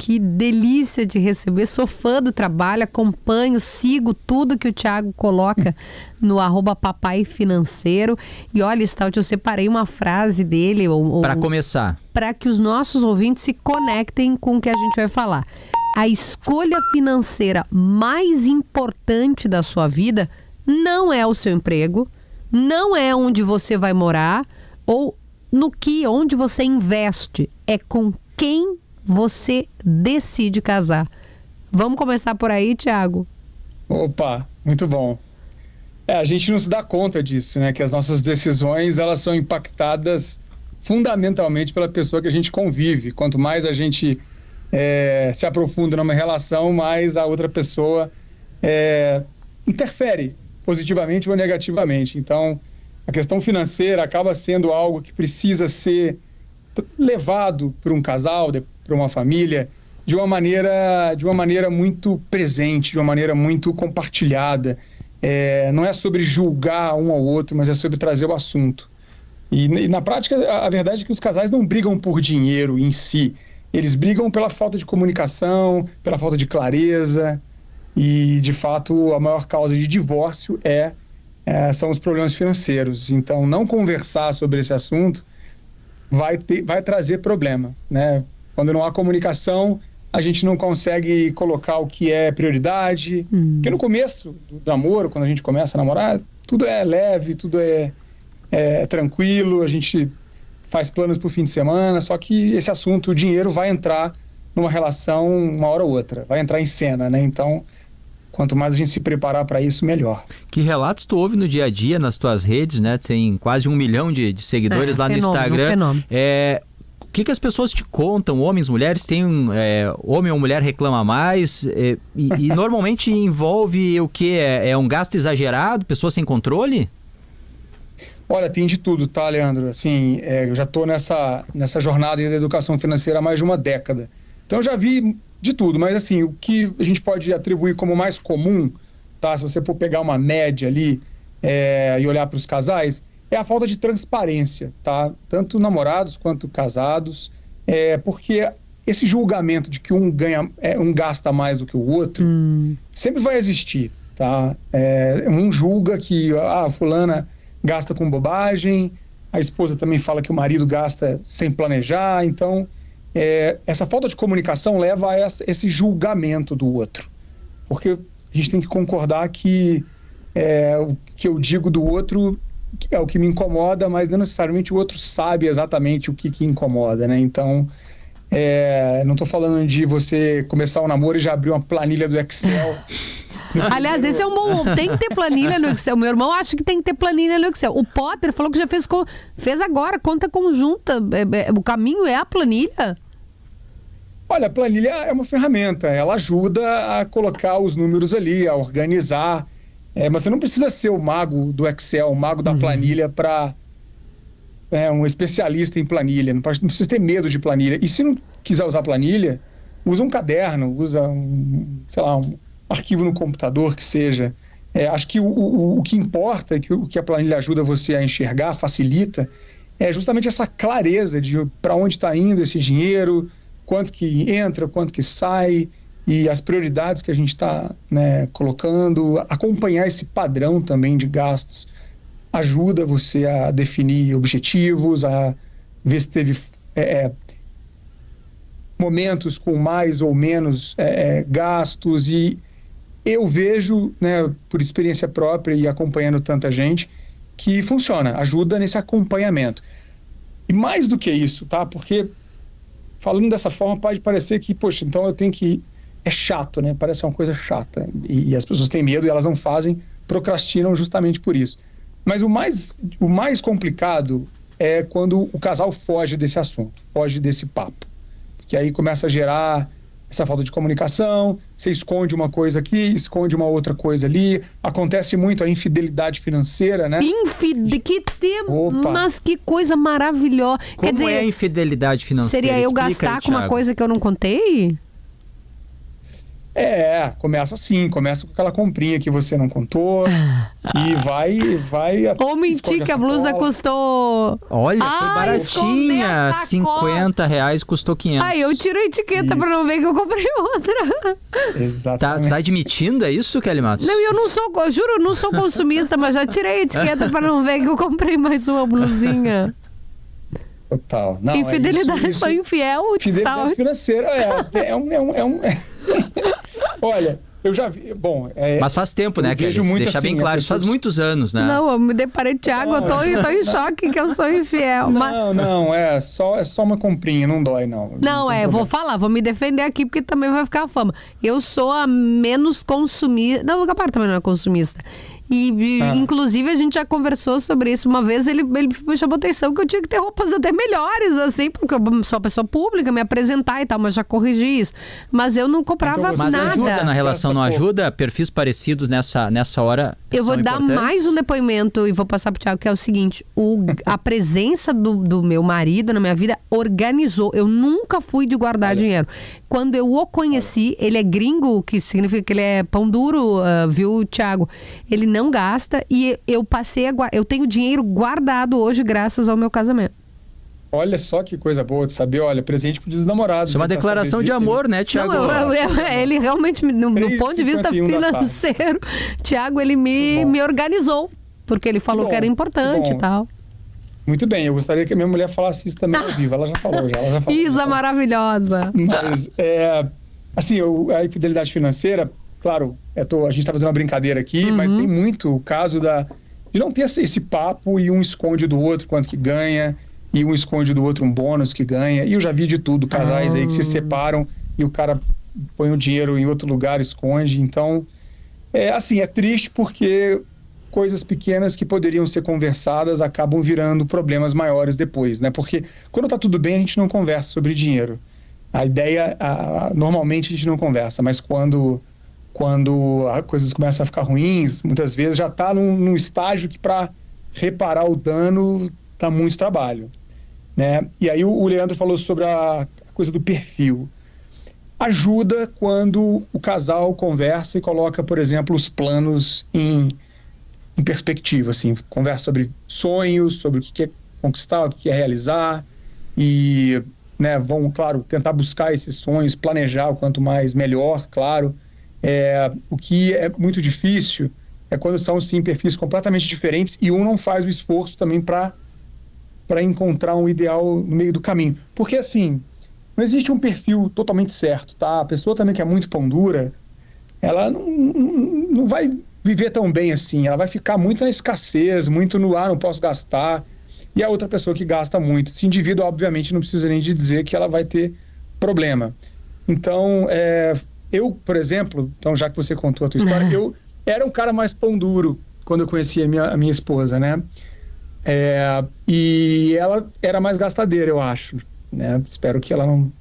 Que delícia de receber. Sou fã do trabalho, acompanho, sigo tudo que o Thiago coloca no @papai financeiro. E olha, Stout, eu separei uma frase dele. Para começar. Para que os nossos ouvintes se conectem com o que a gente vai falar. A escolha financeira mais importante da sua vida não é o seu emprego, não é onde você vai morar ou onde você investe, é com quem você decide casar. Vamos começar por aí, Thiago? Opa, muito bom. A gente não se dá conta disso, né? Que as nossas decisões, elas são impactadas fundamentalmente pela pessoa que a gente convive. Quanto mais a gente se aprofunda numa relação, mais a outra pessoa interfere positivamente ou negativamente. Então, a questão financeira acaba sendo algo que precisa ser levado por um casal, para uma família, de uma maneira muito presente, de uma maneira muito compartilhada. Não é sobre julgar um ao outro, mas é sobre trazer o assunto. E na prática, a verdade é que os casais não brigam por dinheiro em si. Eles brigam pela falta de comunicação, pela falta de clareza. E, de fato, a maior causa de divórcio são os problemas financeiros. Então, não conversar sobre esse assunto vai trazer problema, né? Quando não há comunicação, a gente não consegue colocar o que é prioridade. Porque no começo do namoro, quando a gente começa a namorar, tudo é leve, tudo é tranquilo, a gente faz planos para o fim de semana, só que esse assunto, o dinheiro, vai entrar numa relação uma hora ou outra, vai entrar em cena, né? Então, quanto mais a gente se preparar para isso, melhor. Que relatos tu ouve no dia a dia nas tuas redes, né? Tem quase 1 milhão de seguidores lá no Instagram. O que as pessoas te contam? Homens, mulheres? Tem homem ou mulher reclama mais? E normalmente envolve o quê? É um gasto exagerado? Pessoas sem controle? Olha, tem de tudo, tá, Leandro? Assim, eu já estou nessa jornada da educação financeira há mais de uma década. Então, eu já vi de tudo, mas assim, o que a gente pode atribuir como mais comum, tá? Se você for pegar uma média ali e olhar para os casais, é a falta de transparência, tá? Tanto namorados quanto casados, porque esse julgamento de que um gasta mais do que o outro sempre vai existir, tá? Um julga que a fulana gasta com bobagem, a esposa também fala que o marido gasta sem planejar, então essa falta de comunicação leva a esse julgamento do outro, porque a gente tem que concordar que o que eu digo do outro é o que me incomoda, mas não necessariamente o outro sabe exatamente o que incomoda, né? Então, não estou falando de você começar um namoro e já abrir uma planilha do Excel. Aliás, esse é um bom... Tem que ter planilha no Excel. Meu irmão acha que tem que ter planilha no Excel. O Potter falou que já fez agora, conta conjunta. O caminho é a planilha? Olha, a planilha é uma ferramenta. Ela ajuda a colocar os números ali, a organizar. Mas você não precisa ser o mago do Excel, o mago da planilha para um especialista em planilha. Não precisa ter medo de planilha. E se não quiser usar planilha, usa um caderno, usa um arquivo no computador, que seja. Acho que o que importa, o que a planilha ajuda você a enxergar, facilita, é justamente essa clareza de para onde está indo esse dinheiro, quanto que entra, quanto que sai, e as prioridades que a gente está colocando. Acompanhar esse padrão também de gastos ajuda você a definir objetivos, a ver se teve momentos com mais ou menos gastos. E eu vejo, por experiência própria e acompanhando tanta gente, que funciona, ajuda nesse acompanhamento. E mais do que isso, tá? Porque falando dessa forma pode parecer que, poxa, então eu tenho que... É chato, né? Parece uma coisa chata. E as pessoas têm medo e elas não fazem, procrastinam justamente por isso. Mas o mais complicado é quando o casal foge desse assunto, foge desse papo. Porque aí começa a gerar essa falta de comunicação, você esconde uma coisa aqui, esconde uma outra coisa ali. Acontece muito a infidelidade financeira, né? Mas que coisa maravilhosa. Como quer dizer, é a infidelidade financeira? Seria eu gastar com uma coisa que eu não contei? Começa assim, começa com aquela comprinha que você não contou e vai... Ou mentir que a blusa custou... Olha, foi baratinha, R$50 custou 500. Eu tiro a etiqueta pra não ver que eu comprei outra. Exatamente. Tá admitindo isso, Kelly Matos? Não, eu juro, não sou consumista, mas já tirei a etiqueta pra não ver que eu comprei mais uma blusinha. Total. Não, infidelidade, sou infiel. Fidelidade financeira, Olha, eu já vi... Bom, mas faz tempo, né, Kelly? Deixar bem claro, isso faz muitos anos, né? Não, eu me deparei, Thiago, eu tô em choque que eu sou infiel. Não, é só uma comprinha, não dói, não. Vou me defender aqui, porque também vai ficar a fama. Eu sou a menos consumista... Não, o Gaspar também não é consumista. Inclusive, a gente já conversou sobre isso uma vez, ele me chamou atenção que eu tinha que ter roupas até melhores, assim, porque eu sou uma pessoa pública, me apresentar e tal, mas já corrigi isso. Mas eu não comprava nada. Mas ajuda na relação, não ajuda? Perfis parecidos nessa hora eu vou dar mais um depoimento e vou passar pro Thiago, que é o seguinte, a presença do meu marido na minha vida organizou. Eu nunca fui de guardar dinheiro. Quando eu o conheci, ele é gringo, que significa que ele é pão duro, viu, Thiago? Ele não gasta e eu tenho dinheiro guardado hoje graças ao meu casamento. Olha só que coisa boa de saber, olha, presente pro Dia dos Namorados. Isso é uma declaração de amor, né, Thiago? Ele realmente, no ponto de vista financeiro, Thiago, ele me organizou, porque ele falou que era importante e tal. Muito bem, eu gostaria que a minha mulher falasse isso também ao vivo, ela já falou. Isa maravilhosa. Mas, assim, a infidelidade financeira, claro, a gente está fazendo uma brincadeira aqui, mas tem muito o caso de não ter esse papo e um esconde do outro quanto que ganha, e um esconde do outro um bônus que ganha. E eu já vi de tudo, casais aí que se separam e o cara põe o dinheiro em outro lugar, esconde. Então, é triste porque coisas pequenas que poderiam ser conversadas acabam virando problemas maiores depois, né? Porque quando tá tudo bem, a gente não conversa sobre dinheiro. A ideia, normalmente a gente não conversa, mas quando as coisas começam a ficar ruins, muitas vezes já está num estágio que para reparar o dano dá muito trabalho, né? E aí o Leandro falou sobre a coisa do perfil. Ajuda quando o casal conversa e coloca, por exemplo, os planos em perspectiva, assim, conversa sobre sonhos, sobre o que quer conquistar, o que quer realizar e, né, vão, claro, tentar buscar esses sonhos, planejar o quanto mais melhor, claro. O que é muito difícil é quando são, sim, perfis completamente diferentes e um não faz o esforço também para encontrar um ideal no meio do caminho. Porque, assim, não existe um perfil totalmente certo, tá? A pessoa também que é muito pão dura, ela não vai viver tão bem assim, ela vai ficar muito na escassez, muito no não posso gastar, e a outra pessoa que gasta muito. Esse indivíduo, obviamente, não precisa nem de dizer que ela vai ter problema. Então, eu, por exemplo, então já que você contou a tua história, eu era um cara mais pão duro quando eu conheci a minha esposa, né? E ela era mais gastadeira, eu acho. Né? Espero que ela não...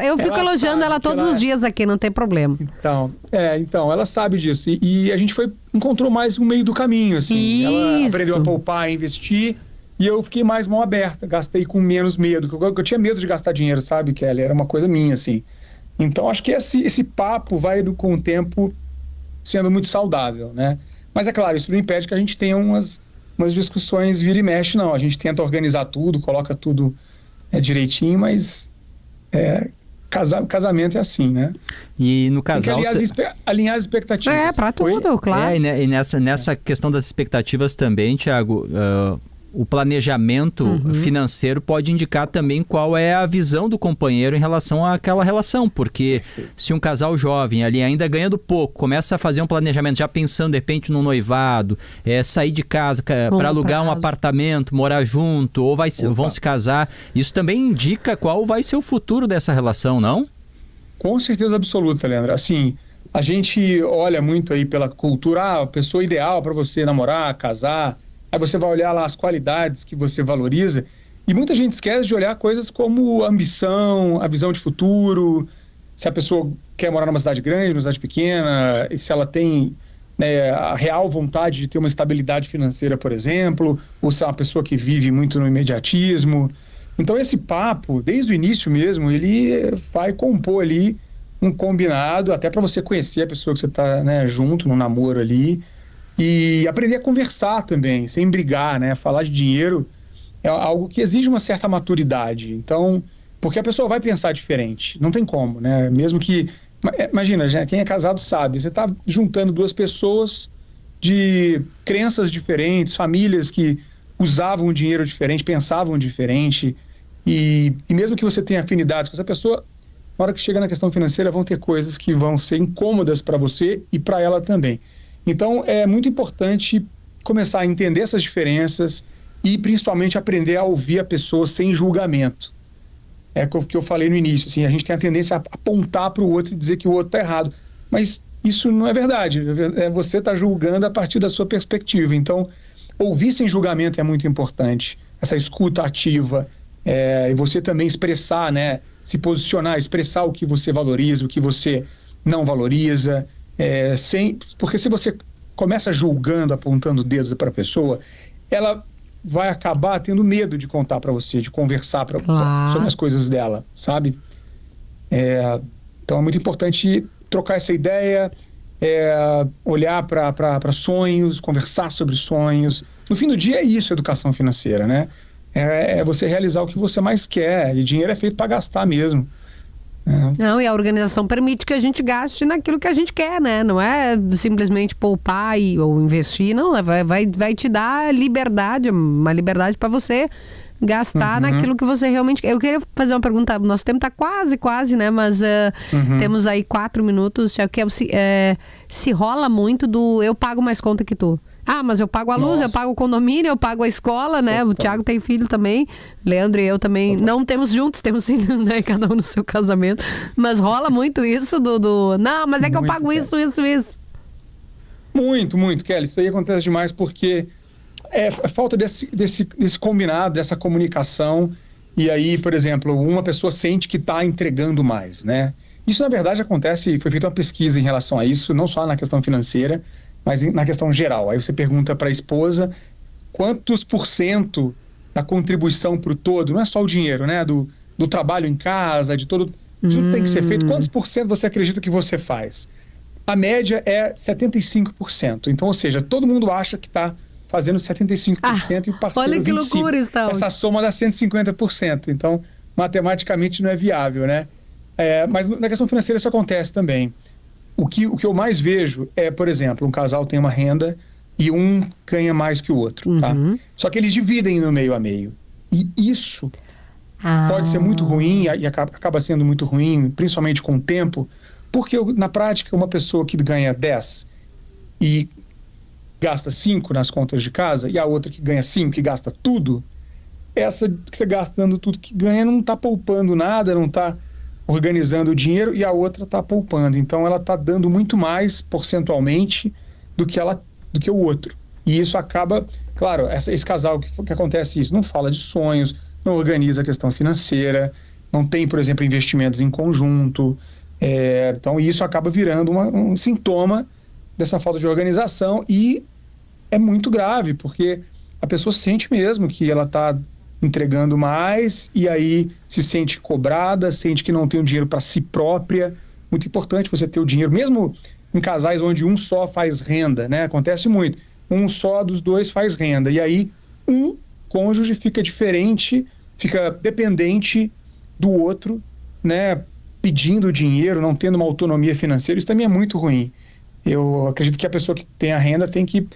eu fico elogiando ela todos os dias aqui, não tem problema. Então, ela sabe disso. E a gente encontrou mais um meio do caminho, assim. Isso. Ela aprendeu a poupar, a investir, e eu fiquei mais mão aberta, gastei com menos medo. Eu tinha medo de gastar dinheiro, sabe, Kelly? Era uma coisa minha, assim. Então, acho que esse papo vai, com o tempo, sendo muito saudável, né? Mas, é claro, isso não impede que a gente tenha umas discussões vira e mexe, não. A gente tenta organizar tudo, coloca tudo direitinho, mas casamento é assim, né? E no casal... Tem que alinhar as expectativas. Pra tudo, claro. E nessa questão das expectativas também, Thiago, o planejamento financeiro pode indicar também qual é a visão do companheiro em relação àquela relação, porque se um casal jovem ali ainda ganhando pouco, começa a fazer um planejamento já pensando de repente no noivado, sair de casa para alugar um apartamento, morar junto, ou vão se casar, isso também indica qual vai ser o futuro dessa relação, não? Com certeza absoluta, Leandro. Assim, a gente olha muito aí pela cultura, a pessoa ideal para você namorar, casar. Aí você vai olhar lá as qualidades que você valoriza e muita gente esquece de olhar coisas como ambição, a visão de futuro, se a pessoa quer morar numa cidade grande, numa cidade pequena, e se ela tem, né, a real vontade de ter uma estabilidade financeira, por exemplo, ou se é uma pessoa que vive muito no imediatismo. Então esse papo, desde o início mesmo, ele vai compor ali um combinado, até para você conhecer a pessoa que você está, né, junto no namoro ali, e aprender a conversar também, sem brigar, né? Falar de dinheiro é algo que exige uma certa maturidade. Então, porque a pessoa vai pensar diferente, não tem como, né? Mesmo que, imagina, quem é casado sabe, você está juntando duas pessoas de crenças diferentes, famílias que usavam dinheiro diferente, pensavam diferente, e mesmo que você tenha afinidades com essa pessoa, na hora que chega na questão financeira vão ter coisas que vão ser incômodas para você e para ela também. Então é muito importante começar a entender essas diferenças e principalmente aprender a ouvir a pessoa sem julgamento. É o que eu falei no início, assim, a gente tem a tendência a apontar para o outro e dizer que o outro está errado, mas isso não é verdade, você está julgando a partir da sua perspectiva. Então, ouvir sem julgamento é muito importante, essa escuta ativa, e você também expressar, né, se posicionar, expressar o que você valoriza, o que você não valoriza, porque se você começa julgando, apontando dedos para a pessoa, ela vai acabar tendo medo de contar para você, de conversar sobre as coisas dela, sabe? Então é muito importante trocar essa ideia, olhar para sonhos, conversar sobre sonhos. No fim do dia é isso, educação financeira, né? É você realizar o que você mais quer, e dinheiro é feito para gastar mesmo. Não, e a organização permite que a gente gaste naquilo que a gente quer, né? Não é simplesmente poupar ou investir, não. Vai te dar liberdade, uma liberdade para você gastar naquilo que você realmente quer. Eu queria fazer uma pergunta, nosso tempo está quase, né? Mas temos aí 4 minutos. Se rola muito do eu pago mais conta que tu. Ah, mas eu pago a luz, eu pago o condomínio, eu pago a escola, né? O Thiago tem filho também, Leandro e eu também. Não temos juntos, temos filhos, né? Cada um no seu casamento. Mas rola muito isso não, mas é que eu pago isso. Muito, Kelly. Isso aí acontece demais porque é falta desse combinado, dessa comunicação. E aí, por exemplo, uma pessoa sente que está entregando mais, né? Isso, na verdade, acontece, foi feita uma pesquisa em relação a isso, não só na questão financeira, mas na questão geral. Aí você pergunta para a esposa quantos % da contribuição para o todo, não é só o dinheiro, né? Do trabalho em casa, de tudo tem que ser feito. Quantos % você acredita que você faz? A média é 75%. Então, ou seja, todo mundo acha que está fazendo 75% e o parceiro olha que 25%. Loucura, então. Essa soma dá 150%. Então, matematicamente não é viável, né? Mas na questão financeira isso acontece também. O que eu mais vejo é, por exemplo, um casal tem uma renda e um ganha mais que o outro, tá? Só que eles dividem no meio a meio. E isso pode ser muito ruim e acaba sendo muito ruim, principalmente com o tempo, porque na prática uma pessoa que ganha 10 e gasta 5 nas contas de casa e a outra que ganha 5 e gasta tudo, essa que está gastando tudo que ganha não está poupando nada, não está organizando o dinheiro, e a outra está poupando. Então ela está dando muito mais percentualmente do que o outro. E isso acaba, claro, esse casal que acontece isso, não fala de sonhos, não organiza a questão financeira, não tem, por exemplo, investimentos em conjunto. Então isso acaba virando um sintoma dessa falta de organização, e é muito grave, porque a pessoa sente mesmo que ela está entregando mais e aí se sente cobrada, sente que não tem o dinheiro para si própria. Muito importante você ter o dinheiro, mesmo em casais onde um só faz renda, né? Acontece muito. Um só dos dois faz renda, e aí um cônjuge fica diferente, fica dependente do outro, né? Pedindo dinheiro, não tendo uma autonomia financeira. Isso também é muito ruim. Eu acredito que a pessoa que tem a renda tem que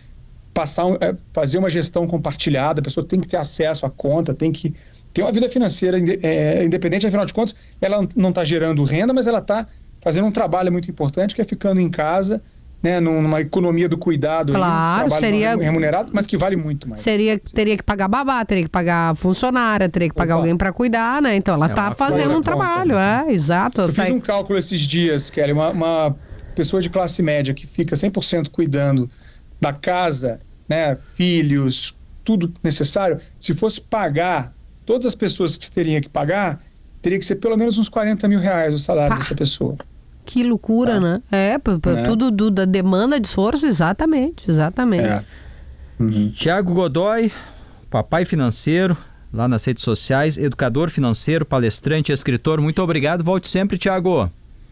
fazer uma gestão compartilhada, a pessoa tem que ter acesso à conta, tem que ter uma vida financeira independente. Afinal de contas, ela não está gerando renda, mas ela está fazendo um trabalho muito importante, que é ficando em casa, né, numa economia do cuidado, claro, um trabalho remunerado, mas que vale muito mais. Teria que pagar babá, teria que pagar funcionária, teria que pagar alguém para cuidar, né? Então ela está fazendo um trabalho, exato. Eu fiz um cálculo esses dias, Kelly, uma pessoa de classe média que fica 100% cuidando da casa, né, filhos, tudo necessário, se fosse pagar todas as pessoas que você teria que pagar, teria que ser pelo menos uns R$40 mil o salário dessa pessoa. Que loucura, né? Tudo da demanda de esforço, exatamente. Thiago Godoy, papai financeiro, lá nas redes sociais, educador financeiro, palestrante, escritor. Muito obrigado. Volte sempre, Thiago.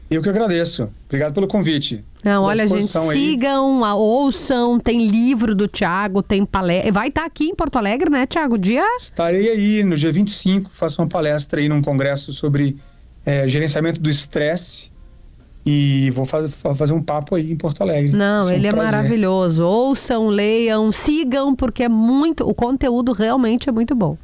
Eu que agradeço. Obrigado pelo convite. Não, olha, gente, sigam, ouçam, tem livro do Thiago, tem palestra. Vai estar aqui em Porto Alegre, né, Thiago? Estarei aí no dia 25, faço uma palestra aí num congresso sobre gerenciamento do estresse. E vou fazer um papo aí em Porto Alegre. Não, ele é maravilhoso. Ouçam, leiam, sigam, porque o conteúdo realmente é muito bom.